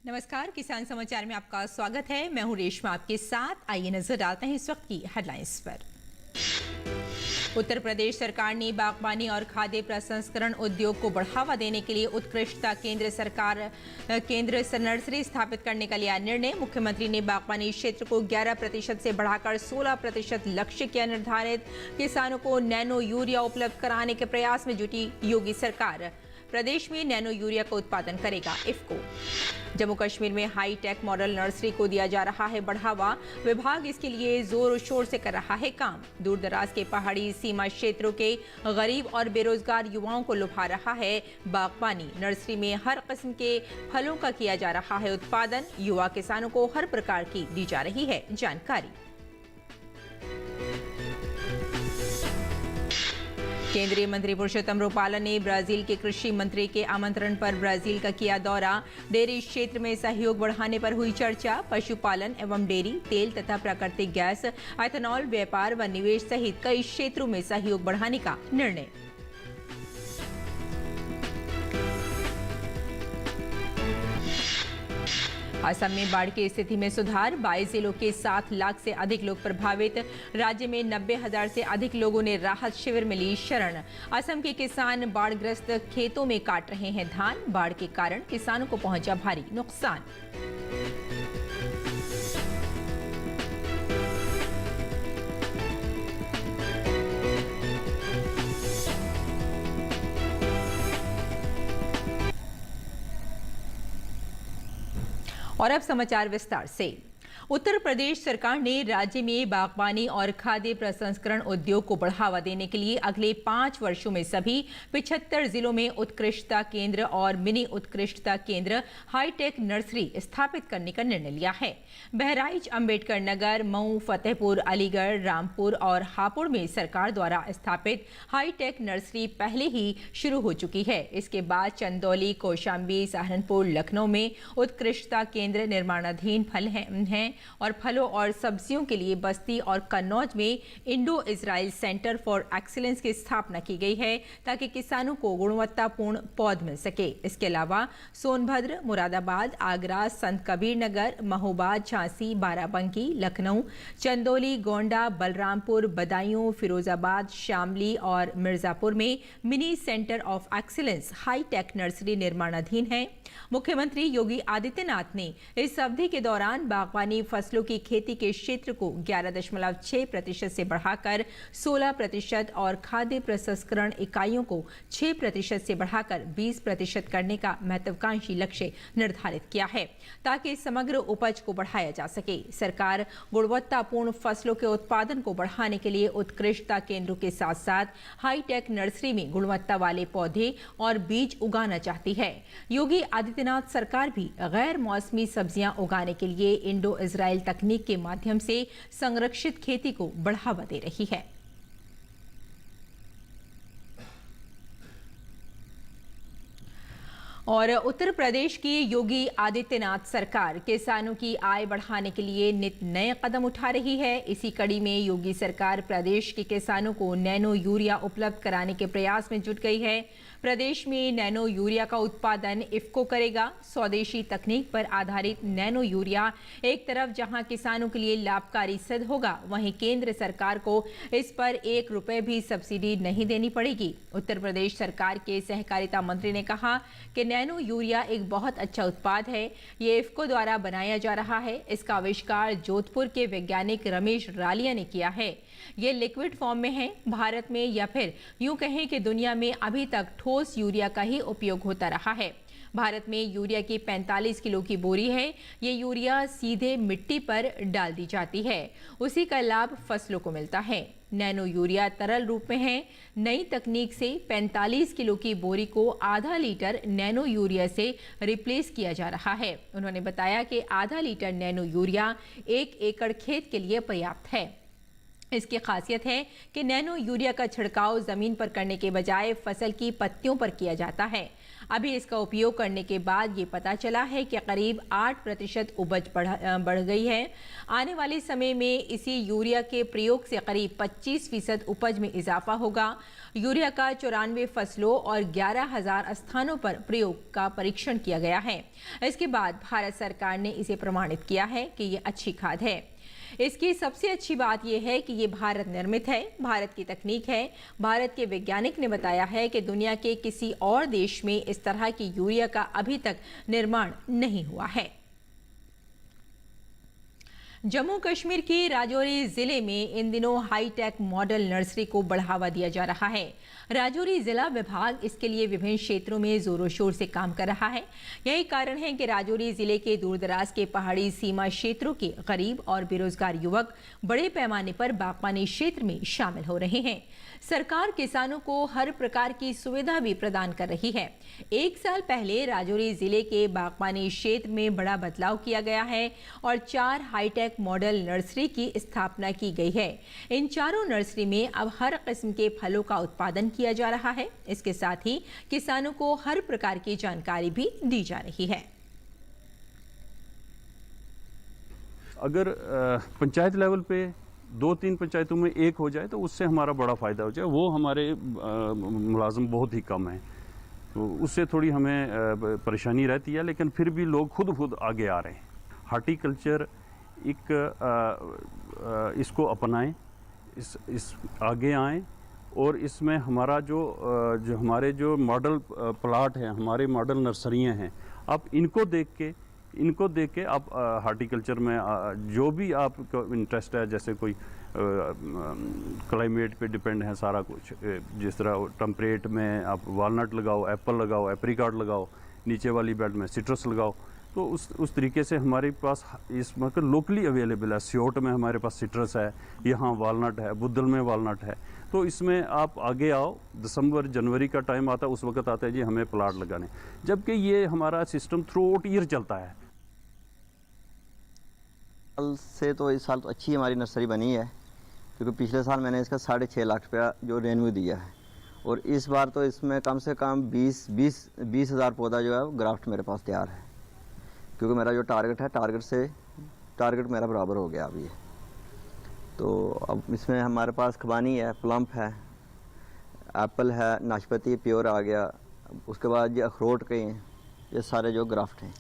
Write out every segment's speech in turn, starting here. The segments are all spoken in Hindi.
नमस्कार, किसान समाचार में आपका स्वागत है। मैं हूं रेशमा आपके साथ। आइए नजर डालते हैं इस वक्त की हेडलाइंस पर। उत्तर प्रदेश सरकार ने बागवानी और खाद्य प्रसंस्करण उद्योग को बढ़ावा देने के लिए उत्कृष्टता केंद्र नर्सरी स्थापित करने का लिया निर्णय। मुख्यमंत्री ने बागवानी क्षेत्र को 11% से बढ़ाकर 16% लक्ष्य किया निर्धारित। किसानों को नैनो यूरिया उपलब्ध कराने के प्रयास में जुटी योगी सरकार। प्रदेश में नैनो यूरिया का उत्पादन करेगा इफ्को। जम्मू कश्मीर में हाईटेक मॉडल नर्सरी को दिया जा रहा है बढ़ावा। विभाग इसके लिए जोर शोर से कर रहा है काम। दूर दराज के पहाड़ी सीमा क्षेत्रों के गरीब और बेरोजगार युवाओं को लुभा रहा है बागवानी। नर्सरी में हर किस्म के फलों का किया जा रहा है उत्पादन। युवा किसानों को हर प्रकार की दी जा रही है जानकारी। केंद्रीय मंत्री पुरुषोत्तम रुपाला ने ब्राजील के कृषि मंत्री के आमंत्रण पर ब्राजील का किया दौरा। डेयरी क्षेत्र में सहयोग बढ़ाने पर हुई चर्चा। पशुपालन एवं डेयरी, तेल तथा प्राकृतिक गैस, एथेनॉल, व्यापार व निवेश सहित कई क्षेत्रों में सहयोग बढ़ाने का निर्णय। असम में बाढ़ की स्थिति में सुधार। 22 जिलों के 7 लाख से अधिक लोग प्रभावित। राज्य में 90,000 से अधिक लोगों ने राहत शिविर में ली शरण। असम के किसान बाढ़ग्रस्त खेतों में काट रहे हैं धान। बाढ़ के कारण किसानों को पहुंचा भारी नुकसान। और अब समाचार विस्तार से। उत्तर प्रदेश सरकार ने राज्य में बागवानी और खाद्य प्रसंस्करण उद्योग को बढ़ावा देने के लिए अगले 5 वर्षों में सभी 75 जिलों में उत्कृष्टता केंद्र और मिनी उत्कृष्टता केंद्र हाईटेक नर्सरी स्थापित करने का निर्णय लिया है। बहराइच, अंबेडकर नगर, मऊ, फतेहपुर, अलीगढ़, रामपुर और हापुड़ में सरकार द्वारा स्थापित हाईटेक नर्सरी पहले ही शुरू हो चुकी है। इसके बाद चंदौली, कौशाम्बी, सहारनपुर, लखनऊ में उत्कृष्टता केंद्र निर्माणाधीन हैं और फलों और सब्जियों के लिए बस्ती और कन्नौज में Indo Israel centre for excellence की स्थापना की गई है ताकि किसानों को गुणवत्तापूर्ण पौध मिल सके। इसके अलावा सोनभद्र, मुरादाबाद, आगरा, संत कबीर नगर, महोबा, झांसी, बाराबंकी, लखनऊ, चंदौली, गोंडा, बलरामपुर, बदायूं, फिरोजाबाद, शामली और मिर्जापुर में mini centre of excellence hitech nursery निर्माणाधीन है। मुख्यमंत्री योगी आदित्यनाथ ने इस अवधि के दौरान बागवानी फसलों की खेती के क्षेत्र को 11.6% से बढ़ाकर 16% और खाद्य प्रसंस्करण इकाइयों को 6% से बढ़ाकर 20% करने का महत्वाकांक्षी लक्ष्य निर्धारित किया है ताकि समग्र उपज को बढ़ाया जा सके। सरकार गुणवत्तापूर्ण फसलों के उत्पादन को बढ़ाने के लिए उत्कृष्टता केंद्रों के साथ साथ हाईटेक नर्सरी में गुणवत्ता वाले पौधे और बीज उगाना चाहती है। योगी आदित्यनाथ सरकार भी गैर मौसमी सब्जियां उगाने के लिए इंडो इजराइल तकनीक के माध्यम से संरक्षित खेती को बढ़ावा दे रही है। और उत्तर प्रदेश की योगी आदित्यनाथ सरकार किसानों की आय बढ़ाने के लिए नित नए कदम उठा रही है। इसी कड़ी में योगी सरकार प्रदेश के किसानों को नैनो यूरिया उपलब्ध कराने के प्रयास में जुट गई है। प्रदेश में नैनो यूरिया का उत्पादन इफ्को करेगा। स्वदेशी तकनीक पर आधारित नैनो यूरिया एक तरफ जहां किसानों के लिए लाभकारी सिद्ध होगा, वहीं केंद्र सरकार को इस पर 1 रुपए भी सब्सिडी नहीं देनी पड़ेगी। उत्तर प्रदेश सरकार के सहकारिता मंत्री ने कहा कि नैनो यूरिया एक बहुत अच्छा उत्पाद है। ये इफ्को द्वारा बनाया जा रहा है। इसका आविष्कार जोधपुर के वैज्ञानिक रमेश रालिया ने किया है। ये लिक्विड फॉर्म में है। भारत में या फिर यूं कहें कि दुनिया में अभी तक ठोस यूरिया का ही उपयोग होता रहा है। भारत में यूरिया की 45 किलो की बोरी है। ये यूरिया सीधे मिट्टी पर डाल दी जाती है। उसी का लाभ फसलों को मिलता है। नैनो यूरिया तरल रूप में है। नई तकनीक से 45 किलो की बोरी को आधा लीटर नैनो यूरिया से रिप्लेस किया जा रहा है। उन्होंने बताया कि आधा लीटर नैनो यूरिया 1 एकड़ खेत के लिए पर्याप्त है। इसकी खासियत है कि नैनो यूरिया का छिड़काव जमीन पर करने के बजाय फसल की पत्तियों पर किया जाता है। अभी इसका उपयोग करने के बाद ये पता चला है कि करीब 8% उपज बढ़ गई है। आने वाले समय में इसी यूरिया के प्रयोग से करीब 25% उपज में इजाफा होगा। यूरिया का 94 फसलों और 11,000 स्थानों पर प्रयोग का परीक्षण किया गया है। इसके बाद भारत सरकार ने इसे प्रमाणित किया है कि ये अच्छी खाद है। इसकी सबसे अच्छी बात यह है कि ये भारत निर्मित है, भारत की तकनीक है। भारत के वैज्ञानिक ने बताया है कि दुनिया के किसी और देश में इस तरह की यूरिया का अभी तक निर्माण नहीं हुआ है। जम्मू कश्मीर के राजौरी जिले में इन दिनों हाईटेक मॉडल नर्सरी को बढ़ावा दिया जा रहा है। राजौरी जिला विभाग इसके लिए विभिन्न क्षेत्रों में जोरों शोर से काम कर रहा है। यही कारण है कि राजौरी जिले के दूरदराज के पहाड़ी सीमा क्षेत्रों के गरीब और बेरोजगार युवक बड़े पैमाने पर बागवानी क्षेत्र में शामिल हो रहे हैं। सरकार किसानों को हर प्रकार की सुविधा भी प्रदान कर रही है। 1 साल पहले राजौरी जिले के बागवानी क्षेत्र में बड़ा बदलाव किया गया है और 4 हाईटेक मॉडल नर्सरी की स्थापना की गई है। इन चारों नर्सरी में अब हर किस्म के फलों का उत्पादन किया जा रहा है। इसके साथ ही किसानों को हर प्रकार की जानकारी भी दी जा रही है। अगर पंचायत लेवल पे 2-3 पंचायतों में एक हो जाए तो उससे हमारा बड़ा फ़ायदा हो जाए। वो हमारे मुलाजिम बहुत ही कम हैं, तो उससे थोड़ी हमें परेशानी रहती है, लेकिन फिर भी लोग खुद आगे आ रहे हैं। हार्टिकल्चर इसको अपनाएं, इस आगे आएं और इसमें हमारा जो हमारे जो मॉडल प्लाट हैं, हमारे मॉडल नर्सरियाँ हैं, आप इनको देख के आप हार्टिकल्चर में जो भी आपको इंटरेस्ट है, जैसे कोई क्लाइमेट पे डिपेंड है सारा कुछ, जिस तरह टेम्परेट में आप वालनट लगाओ, एप्पल लगाओ, एप्रिकॉट लगाओ, नीचे वाली बेल्ट में सिट्रस लगाओ, तो उस तरीके से हमारे पास इस वक्त लोकली अवेलेबल है। सियोट में हमारे पास सिट्रस है, यहाँ वालनट है, बुद्धल में वालनट है। तो इसमें आप आगे आओ, दिसंबर जनवरी का टाइम आता है, उस वक्त आता है जी हमें प्लाट लगाने, जबकि ये हमारा सिस्टम थ्रू आउट ईयर चलता है। साल से तो इस साल तो अच्छी हमारी नर्सरी बनी है, क्योंकि पिछले साल मैंने इसका 6.5 लाख रुपया जो रेवेन्यू दिया है, और इस बार तो इसमें कम से कम 20,000 पौधा जो है ग्राफ्ट मेरे पास तैयार है, क्योंकि मेरा जो टारगेट है टारगेट मेरा बराबर हो गया अभी ये। तो अब इसमें हमारे पास खबानी है, प्लम्प है, एप्पल है, नाशपाती प्योर आ गया, उसके बाद ये अखरोट के हैं, ये सारे जो ग्राफ्ट हैं।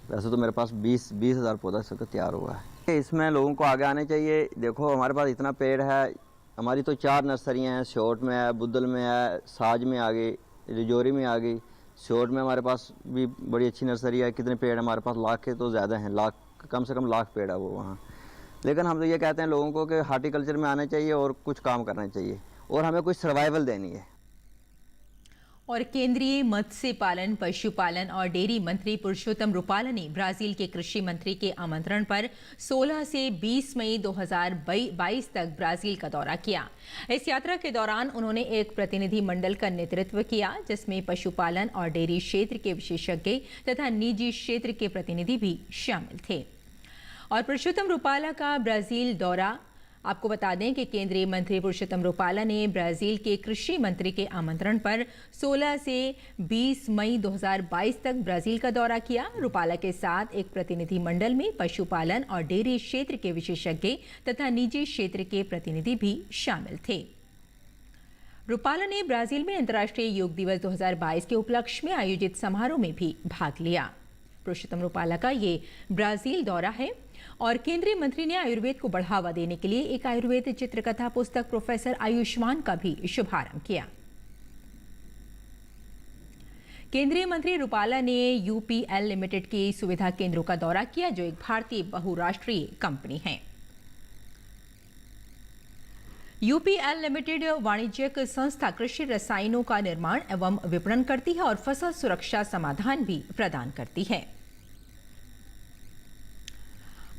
वैसे तो मेरे पास 20,000 पौधा इस वक्त तैयार हुआ है। इसमें लोगों को आगे आने चाहिए। देखो हमारे पास इतना पेड़ है, हमारी तो 4 नर्सरियाँ हैं, सियोट में है, बुद्धल में है, साज में आ गई, राजौरी में आ गई। सियोट में हमारे पास भी बड़ी अच्छी नर्सरी है। कितने पेड़ हमारे पास, लाख के तो ज़्यादा हैं, कम से कम लाख पेड़ है वो वहाँ। लेकिन हम तो ये कहते हैं लोगों को कि हार्टिकल्चर में आना चाहिए और कुछ काम करना चाहिए, और हमें कुछ सर्वाइवल देनी है। और केंद्रीय मत्स्य पालन, पशुपालन और डेयरी मंत्री पुरुषोत्तम रुपाला ने ब्राजील के कृषि मंत्री के आमंत्रण पर 16 से 20 मई 2022 तक ब्राजील का दौरा किया। इस यात्रा के दौरान उन्होंने एक प्रतिनिधि मंडल का नेतृत्व किया, जिसमें पशुपालन और डेयरी क्षेत्र के विशेषज्ञ तथा निजी क्षेत्र के प्रतिनिधि भी शामिल थे। और पुरुषोत्तम रुपाला का ब्राजील दौरा, आपको बता दें कि केंद्रीय मंत्री पुरुषोत्तम रुपाला ने ब्राजील के कृषि मंत्री के आमंत्रण पर 16 से 20 मई 2022 तक ब्राजील का दौरा किया। रुपाला के साथ एक प्रतिनिधि मंडल में पशुपालन और डेयरी क्षेत्र के विशेषज्ञ तथा निजी क्षेत्र के प्रतिनिधि भी शामिल थे। रुपाला ने ब्राजील में अंतर्राष्ट्रीय योग दिवस 2022 के उपलक्ष्य में आयोजित समारोह में भी भाग लिया। पुरुषोत्तम रुपाला का ये ब्राजील दौरा है। और केंद्रीय मंत्री ने आयुर्वेद को बढ़ावा देने के लिए एक आयुर्वेद चित्रकथा पुस्तक प्रोफेसर आयुष्मान का भी शुभारंभ किया। केंद्रीय मंत्री रुपाला ने यूपीएल लिमिटेड के सुविधा केंद्रों का दौरा किया, जो एक भारतीय बहुराष्ट्रीय कंपनी है। यूपीएल लिमिटेड वाणिज्यिक संस्था कृषि रसायनों का निर्माण एवं विपणन करती है और फसल सुरक्षा समाधान भी प्रदान करती है।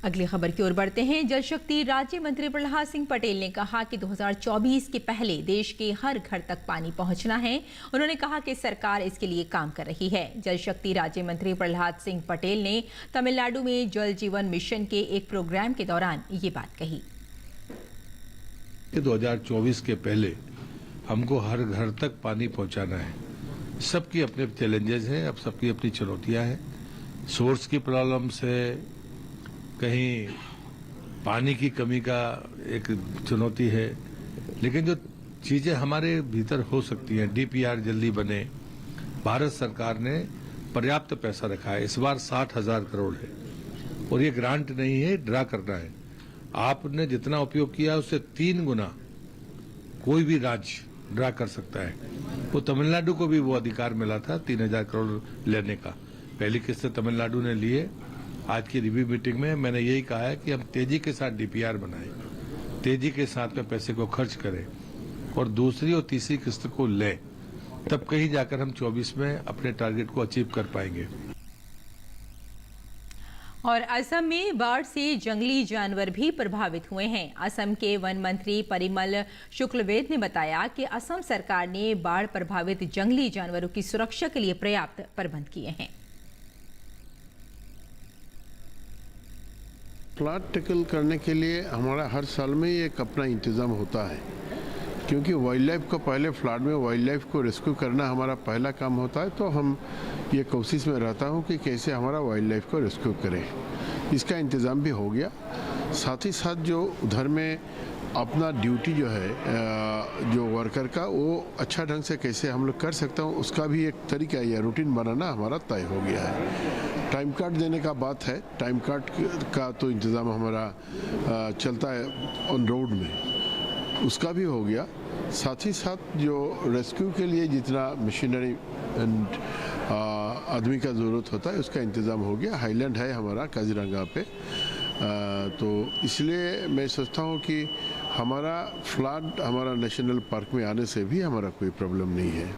अगली खबर की ओर बढ़ते हैं। जल शक्ति राज्य मंत्री प्रहलाद सिंह पटेल ने कहा कि 2024 के पहले देश के हर घर तक पानी पहुंचना है। उन्होंने कहा कि सरकार इसके लिए काम कर रही है। जल शक्ति राज्य मंत्री प्रहलाद सिंह पटेल ने तमिलनाडु में जल जीवन मिशन के एक प्रोग्राम के दौरान ये बात कही। कि 2024 के पहले हमको हर घर तक पानी पहुंचाना है। सबकी अपने चैलेंजेस हैं, अब सबकी अपनी चुनौतियां हैं। सोर्स की प्रॉब्लम्स है, कहीं पानी की कमी का एक चुनौती है, लेकिन जो चीजें हमारे भीतर हो सकती हैं, डीपीआर जल्दी बने। भारत सरकार ने पर्याप्त पैसा रखा है, इस बार 60,000 करोड़ है और ये ग्रांट नहीं है, ड्रा करना है। आपने जितना उपयोग किया उससे 3 गुना कोई भी राज्य ड्रा कर सकता है। वो तमिलनाडु को भी वो अधिकार मिला था 3,000 करोड़ लेने का। पहली किस्त तमिलनाडु ने लिए। आज की रिव्यू मीटिंग में मैंने यही कहा है कि हम तेजी के साथ डीपीआर बनाएं, तेजी के साथ में पैसे को खर्च करें और दूसरी और तीसरी किस्त को लें, तब कहीं जाकर हम 24 में अपने टारगेट को अचीव कर पाएंगे। और असम में बाढ़ से जंगली जानवर भी प्रभावित हुए हैं। असम के वन मंत्री परिमल शुक्लवैद्य ने बताया कि असम सरकार ने बाढ़ प्रभावित जंगली जानवरों की सुरक्षा के लिए पर्याप्त प्रबंध किए हैं। फ्लड टैकल करने के लिए हमारा हर साल में एक अपना इंतज़ाम होता है, क्योंकि वाइल्ड लाइफ को पहले फ्लड में वाइल्ड लाइफ को रेस्क्यू करना हमारा पहला काम होता है। तो हम ये कोशिश में रहता हूँ कि कैसे हमारा वाइल्ड लाइफ को रेस्क्यू करें, इसका इंतज़ाम भी हो गया। साथ ही साथ जो उधर में अपना ड्यूटी जो है जो वर्कर का, वो अच्छा ढंग से कैसे हम लोग कर सकते हैं, उसका भी एक तरीका या रूटीन बनाना हमारा तय हो गया है। टाइम कार्ड देने का बात है, टाइम कार्ड का तो इंतज़ाम हमारा चलता है ऑन रोड में, उसका भी हो गया। साथ ही साथ जो रेस्क्यू के लिए जितना मशीनरी एंड आदमी का ज़रूरत होता है, उसका इंतज़ाम हो गया। हाईलैंड है हमारा काजीरंगा पे, तो इसलिए मैं सोचता हूँ कि हमारा फ्लड हमारा नेशनल पार्क में आने से भी हमारा कोई प्रॉब्लम नहीं है।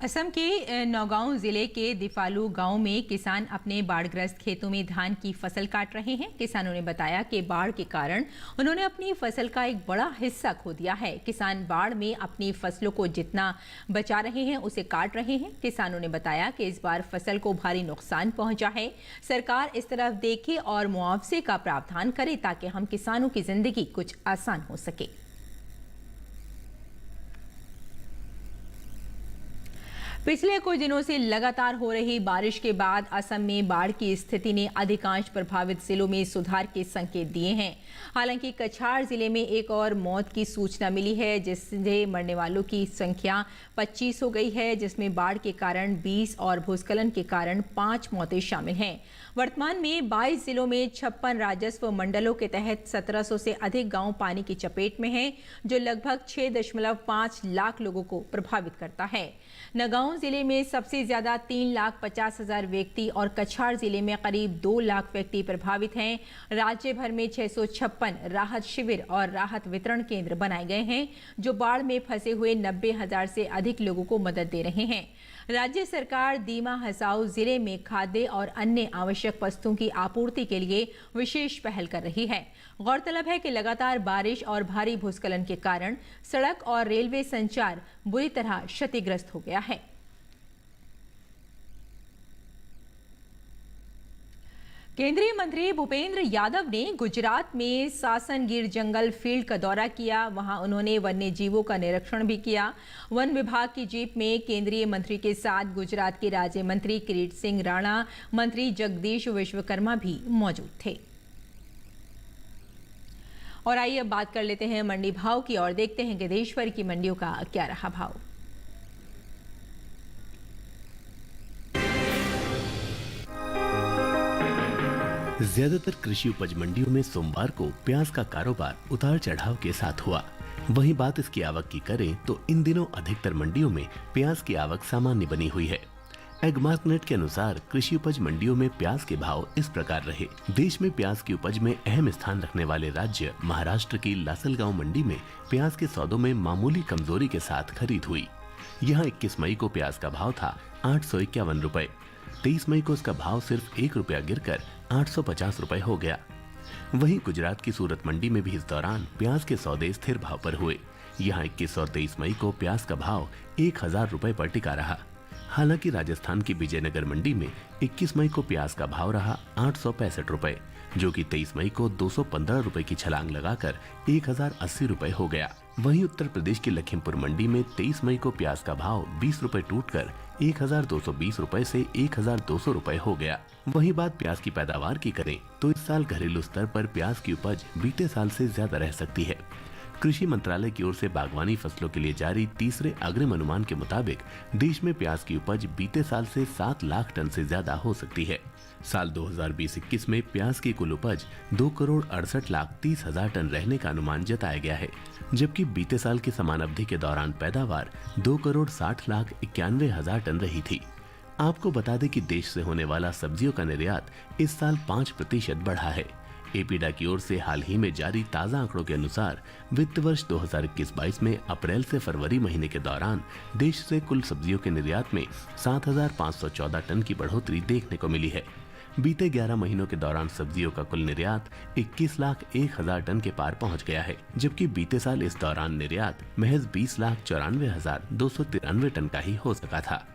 असम के नौगांव जिले के दिफालू गांव में किसान अपने बाढ़ग्रस्त खेतों में धान की फसल काट रहे हैं। किसानों ने बताया कि बाढ़ के कारण उन्होंने अपनी फसल का एक बड़ा हिस्सा खो दिया है। किसान बाढ़ में अपनी फसलों को जितना बचा रहे हैं उसे काट रहे हैं। किसानों ने बताया कि इस बार फसल को भारी नुकसान पहुंचा है। सरकार इस तरफ देखे और मुआवजे का प्रावधान करे ताकि हम किसानों की जिंदगी कुछ आसान हो सके। पिछले कुछ दिनों से लगातार हो रही बारिश के बाद असम में बाढ़ की स्थिति ने अधिकांश प्रभावित जिलों में सुधार के संकेत दिए हैं। हालांकि कछार जिले में एक और मौत की सूचना मिली है, जिससे मरने वालों की संख्या 25 हो गई है, जिसमें बाढ़ के कारण 20 और भूस्खलन के कारण 5 मौतें शामिल हैं। वर्तमान में 22 जिलों में 56 राजस्व मंडलों के तहत 1700 से अधिक गांव पानी की चपेट में हैं, जो लगभग 6.5 लाख लोगों को प्रभावित करता है। नगांव जिले में सबसे ज्यादा 3,50,000 व्यक्ति और कछार जिले में करीब 2 लाख व्यक्ति प्रभावित हैं। राज्य भर में 656 राहत शिविर और राहत वितरण केंद्र बनाए गए हैं, जो बाढ़ में फंसे हुए 90,000 से अधिक लोगों को मदद दे रहे हैं। राज्य सरकार दीमा हसाऊ जिले में खाद्य और अन्य आवश्यक वस्तुओं की आपूर्ति के लिए विशेष पहल कर रही है। गौरतलब है कि लगातार बारिश और भारी भूस्खलन के कारण सड़क और रेलवे संचार बुरी तरह क्षतिग्रस्त हो गया है। केंद्रीय मंत्री भूपेंद्र यादव ने गुजरात में सासनगीर जंगल फील्ड का दौरा किया। वहां उन्होंने वन्य जीवों का निरीक्षण भी किया। वन विभाग की जीप में केंद्रीय मंत्री के साथ गुजरात के राज्य मंत्री किरीट सिंह राणा, मंत्री जगदीश विश्वकर्मा भी मौजूद थे। और आइए अब बात कर लेते हैं मंडी भाव की और देखते हैं कि देश भर की मंडियों का क्या रहा भाव। ज्यादातर कृषि उपज मंडियों में सोमवार को प्याज का कारोबार उतार चढ़ाव के साथ हुआ। वहीं बात इसकी आवक की करें तो इन दिनों अधिकतर मंडियों में प्याज की आवक सामान्य बनी हुई है। एग्मार्कनेट के अनुसार कृषि उपज मंडियों में प्याज के भाव इस प्रकार रहे। देश में प्याज की उपज में अहम स्थान रखने वाले राज्य महाराष्ट्र की लासलगांव मंडी में प्याज के सौदों में मामूली कमजोरी के साथ खरीद हुई। यहाँ 21 मई को प्याज का भाव था 851 रुपए। 23 मई को इसका भाव सिर्फ 1 रुपया गिरकर 850 रुपए हो गया। वहीं गुजरात की सूरत मंडी में भी इस दौरान प्याज के सौदे स्थिर भाव पर हुए। यहाँ 21 और 23 मई को प्याज का भाव 1000 रुपए पर टिका रहा। हालांकि राजस्थान की विजयनगर मंडी में 21 मई को प्याज का भाव रहा 865 रुपए, जो कि 23 मई को 215 रुपए की छलांग लगाकर 1080 रुपए हो गया। वहीं उत्तर प्रदेश की लखीमपुर मंडी में 23 मई को प्याज का भाव 20 रुपए टूटकर 1220 रुपए से 1200 रुपए हो गया। वहीं बात प्याज की पैदावार की करें तो इस साल घरेलू स्तर पर प्याज की उपज बीते साल से ज्यादा रह सकती है। कृषि मंत्रालय की ओर से बागवानी फसलों के लिए जारी तीसरे अग्रिम अनुमान के मुताबिक देश में प्याज की उपज बीते साल से 7 लाख टन से ज्यादा हो सकती है। साल 2020-21 में प्याज की कुल उपज 2,68,30,000 टन रहने का अनुमान जताया गया है, जबकि बीते साल की समान अवधि के दौरान पैदावार 2,60,91,000 टन रही थी। आपको बता दें कि देश से होने वाला सब्जियों का निर्यात इस साल 5% बढ़ा है। एपीडा की ओर से हाल ही में जारी ताज़ा आंकड़ों के अनुसार वित्त वर्ष 2021-22 में अप्रैल से फरवरी महीने के दौरान देश से कुल सब्जियों के निर्यात में 7,514 टन की बढ़ोतरी देखने को मिली है। बीते 11 महीनों के दौरान सब्जियों का कुल निर्यात 21,01,000 टन के पार पहुंच गया है, जबकि बीते साल इस दौरान निर्यात महज 20,94,293 टन का ही हो सका था।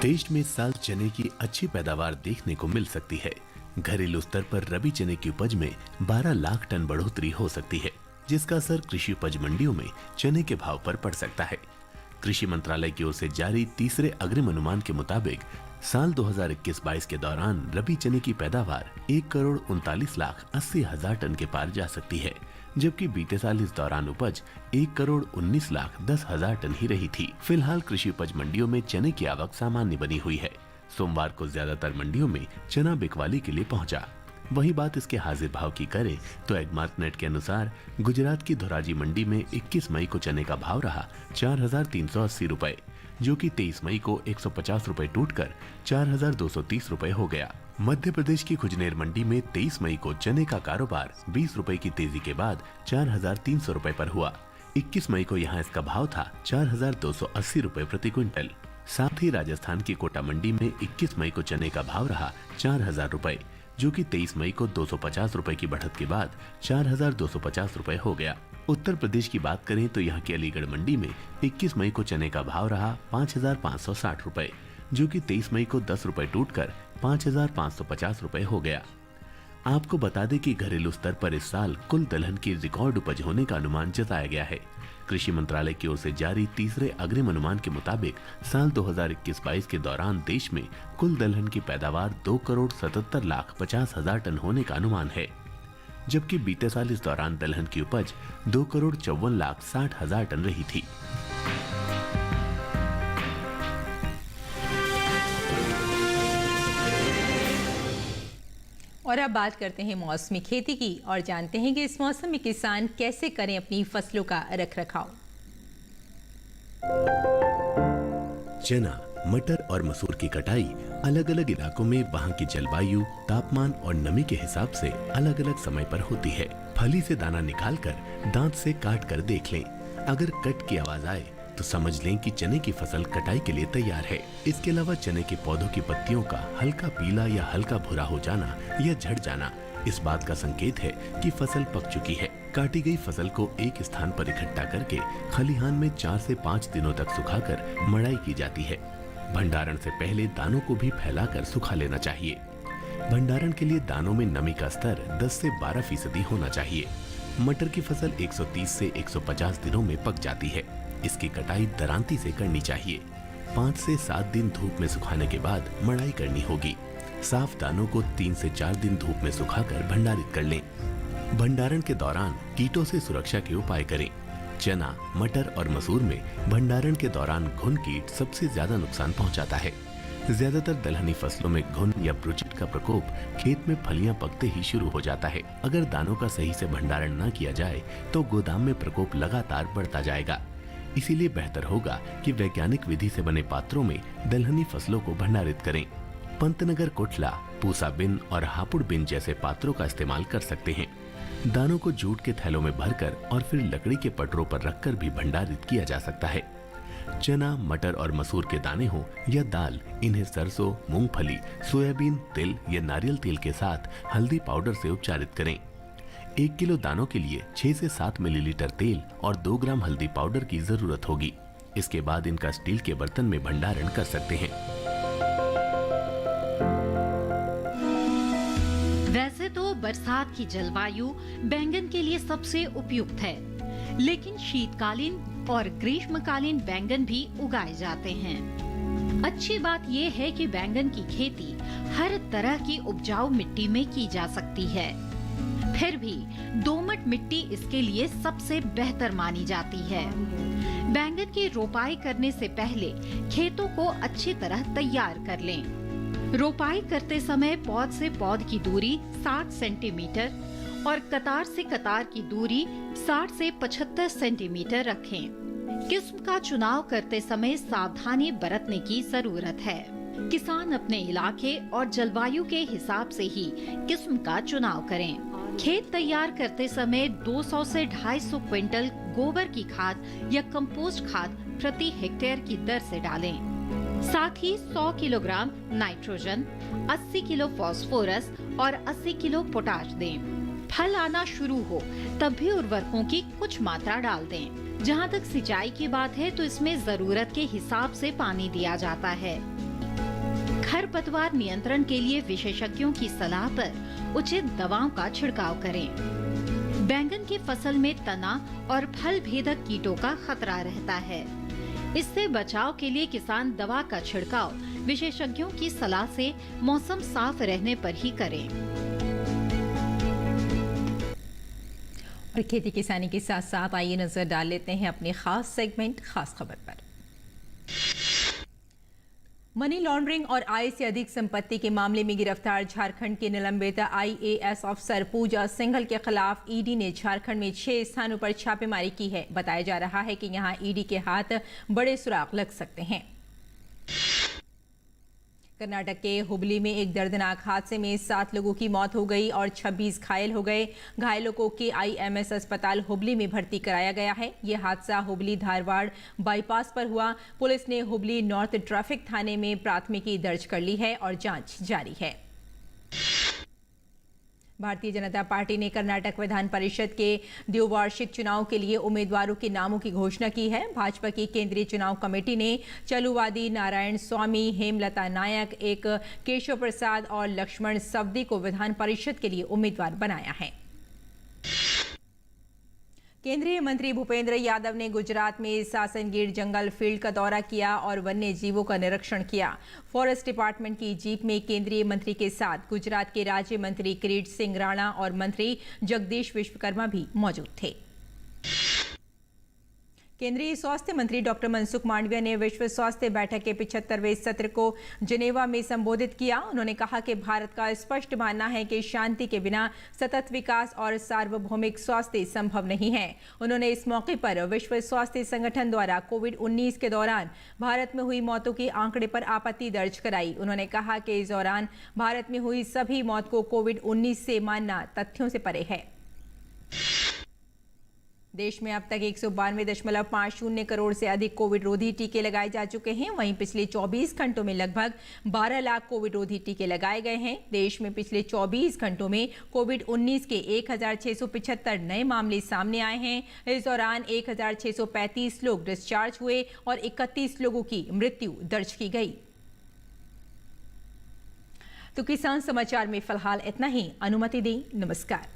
देश में इस साल चने की अच्छी पैदावार देखने को मिल सकती है। घरेलू स्तर पर रबी चने की उपज में 12 लाख टन बढ़ोतरी हो सकती है, जिसका असर कृषि उपज मंडियों में चने के भाव पर पड़ सकता है। कृषि मंत्रालय की ओर से जारी तीसरे अग्रिम अनुमान के मुताबिक साल 2021-22 के दौरान रबी चने की पैदावार 1,39,80,000 टन के पार जा सकती है, जबकि बीते साल इस दौरान उपज 1,19,10,000 टन ही रही थी। फिलहाल कृषि उपज मंडियों में चने की आवक सामान्य बनी हुई है। सोमवार को ज्यादातर मंडियों में चना बिकवाली के लिए पहुंचा। वहीं बात इसके हाजिर भाव की करें तो एगमार्क नेट के अनुसार गुजरात की धोराजी मंडी में 21 मई को चने का भाव रहा 4,380 रुपए, जो कि 23 मई को 150 रुपए टूटकर 4,230 रुपए हो गया। मध्य प्रदेश की खुजनेर मंडी में 23 मई को चने का कारोबार 20 रुपए की तेजी के बाद 4,300 रुपए पर हुआ। 21 मई को यहाँ इसका भाव था 4,280 रुपए प्रति क्विंटल। साथ ही राजस्थान की कोटा मंडी में 21 मई को चने का भाव रहा 4,000 रुपए, जो कि 23 मई को 250 रुपए की बढ़त के बाद 4,250 रुपए हो गया। उत्तर प्रदेश की बात करें तो यहाँ की अलीगढ़ मंडी में 21 मई को चने का भाव रहा 5,560 रुपए, जो कि 23 मई को 10 रुपए टूटकर 5,550 रुपए हो गया। आपको बता दें कि घरेलू स्तर पर इस साल कुल दलहन की रिकॉर्ड उपज होने का अनुमान जताया गया है। कृषि मंत्रालय की ओर से जारी तीसरे अग्रिम अनुमान के मुताबिक साल 2021-22 के दौरान देश में कुल दलहन की पैदावार 2,77,50,000 टन होने का अनुमान है, जबकि बीते साल इस दौरान दलहन की उपज 2,54,60,000 टन रही थी। और अब बात करते हैं मौसमी खेती की और जानते हैं कि इस मौसम में किसान कैसे करें अपनी फसलों का रखरखाव। चना, मटर और मसूर की कटाई अलग अलग इलाकों में वहाँ की जलवायु, तापमान और नमी के हिसाब से अलग अलग समय पर होती है। फली से दाना निकालकर दांत से काट कर देख लें। अगर कट की आवाज आए तो समझ लें कि चने की फसल कटाई के लिए तैयार है। इसके अलावा चने के पौधों की पत्तियों का हल्का पीला या हल्का भूरा हो जाना या झड़ जाना इस बात का संकेत है कि फसल पक चुकी है। काटी गई फसल को एक स्थान पर इकट्ठा करके खलिहान में 4 से 5 दिनों तक सुखाकर मड़ाई की जाती है। भंडारण से पहले दानों को भी फैलाकर सुखा लेना चाहिए। भंडारण के लिए दानों में नमी का स्तर 10 से 12% होना चाहिए। मटर की फसल 130 से 150 दिनों में पक जाती है। इसकी कटाई दरांती से करनी चाहिए। 5 से 7 दिन धूप में सुखाने के बाद मड़ाई करनी होगी। साफ दानों को 3 से 4 दिन धूप में सुखाकर भंडारित कर लें। भंडारण के दौरान कीटों से सुरक्षा के उपाय करें। चना, मटर और मसूर में भंडारण के दौरान घुन कीट सबसे ज्यादा नुकसान पहुंचाता है। ज्यादातर दलहनी फसलों में घुन या ब्रुचिट का प्रकोप खेत में फलियां पकते ही शुरू हो जाता है। अगर दानों का सही से भंडारण न किया जाए तो गोदाम में प्रकोप लगातार बढ़ता जाएगा। इसीलिए बेहतर होगा कि वैज्ञानिक विधि से बने पात्रों में दलहनी फसलों को भंडारित करें। पंतनगर कोटला, पूसा बिन और हापुड़ बिन जैसे पात्रों का इस्तेमाल कर सकते हैं। दानों को जूट के थैलों में भरकर और फिर लकड़ी के पटरों पर रखकर भी भंडारित किया जा सकता है। चना, मटर और मसूर के दाने हो या दाल, इन्हें सरसों, मूंगफली, सोयाबीन, तिल या नारियल तेल के साथ हल्दी पाउडर से उपचारित करें। 1 किलो दानों के लिए 6 से 7 मिलीलीटर तेल और 2 ग्राम हल्दी पाउडर की जरूरत होगी। इसके बाद इनका स्टील के बर्तन में भंडारण कर सकते हैं। वैसे तो बरसात की जलवायु बैंगन के लिए सबसे उपयुक्त है, लेकिन शीतकालीन और ग्रीष्मकालीन बैंगन भी उगाए जाते हैं। अच्छी बात यह है कि बैंगन की खेती हर तरह की उपजाऊ मिट्टी में की जा सकती है। फिर भी दोमट मिट्टी इसके लिए सबसे बेहतर मानी जाती है। बैंगन की रोपाई करने से पहले खेतों को अच्छी तरह तैयार कर लें। रोपाई करते समय पौध से पौध की दूरी 60 सेंटीमीटर और कतार से कतार की दूरी 60 से 75 सेंटीमीटर रखें। किस्म का चुनाव करते समय सावधानी बरतने की जरूरत है। किसान अपने इलाके और जलवायु के हिसाब से ही किस्म का चुनाव करें। खेत तैयार करते समय 200 से 250 क्विंटल गोबर की खाद या कंपोस्ट खाद प्रति हेक्टेयर की दर से डालें। साथ ही 100 किलोग्राम नाइट्रोजन, 80 किलो फास्फोरस और 80 किलो पोटाश दें। फल आना शुरू हो तब भी उर्वरकों की कुछ मात्रा डाल दें। जहां तक सिंचाई की बात है तो इसमें जरूरत के हिसाब से पानी दिया जाता है। खरपतवार नियंत्रण के लिए विशेषज्ञों की सलाह पर उचित दवाओं का छिड़काव करें। बैंगन की फसल में तना और फल भेदक कीटों का खतरा रहता है। इससे बचाव के लिए किसान दवा का छिड़काव विशेषज्ञों की सलाह से मौसम साफ रहने पर ही करें। और खेती किसानी के साथ साथ आइए नजर डाल लेते हैं अपने खास सेगमेंट खास खबर पर। मनी लॉन्ड्रिंग और आय से अधिक संपत्ति के मामले में गिरफ्तार झारखंड के निलंबित IAS अफसर पूजा सिंघल के खिलाफ ईडी ने झारखंड में 6 स्थानों पर छापेमारी की है। बताया जा रहा है कि यहां ईडी के हाथ बड़े सुराग लग सकते हैं। कर्नाटक के हुबली में एक दर्दनाक हादसे में 7 लोगों की मौत हो गई और 26 घायल हो गए। घायलों को KIMS अस्पताल हुबली में भर्ती कराया गया है। यह हादसा हुबली धारवाड़ बाईपास पर हुआ। पुलिस ने हुबली नॉर्थ ट्रैफिक थाने में प्राथमिकी दर्ज कर ली है और जांच जारी है। भारतीय जनता पार्टी ने कर्नाटक विधान परिषद के द्विवार्षिक चुनाव के लिए उम्मीदवारों के नामों की घोषणा की है। भाजपा की केंद्रीय चुनाव कमेटी ने चलुवादी नारायण स्वामी, हेमलता नायक, एक केशव प्रसाद और लक्ष्मण सवदी को विधान परिषद के लिए उम्मीदवार बनाया है। केंद्रीय मंत्री भूपेंद्र यादव ने गुजरात में सासनगीर जंगल फील्ड का दौरा किया और वन्य जीवों का निरीक्षण किया। फॉरेस्ट डिपार्टमेंट की जीप में केंद्रीय मंत्री के साथ गुजरात के राज्य मंत्री किरीट सिंह राणा और मंत्री जगदीश विश्वकर्मा भी मौजूद थे। केंद्रीय स्वास्थ्य मंत्री डॉक्टर मनसुख मांडविया ने विश्व स्वास्थ्य बैठक के 75वें सत्र को जिनेवा में संबोधित किया। उन्होंने कहा कि भारत का स्पष्ट मानना है कि शांति के बिना सतत विकास और सार्वभौमिक स्वास्थ्य संभव नहीं है। उन्होंने इस मौके पर विश्व स्वास्थ्य संगठन द्वारा कोविड-19 के दौरान भारत में हुई मौतों के आंकड़े पर आपत्ति दर्ज कराई। उन्होंने कहा कि इस दौरान भारत में हुई सभी मौत को कोविड-19 से मानना तथ्यों से परे है। देश में अब तक 192.50 करोड़ से अधिक कोविड रोधी टीके लगाए जा चुके हैं। वहीं पिछले 24 घंटों में लगभग 12 लाख कोविड रोधी टीके लगाए गए हैं। देश में पिछले 24 घंटों में कोविड-19 के 1675 नए मामले सामने आए हैं। इस दौरान 1635 लोग डिस्चार्ज हुए और 31 लोगों की मृत्यु दर्ज की गई। तो किसान समाचार में फिलहाल इतना ही। अनुमति दें। नमस्कार।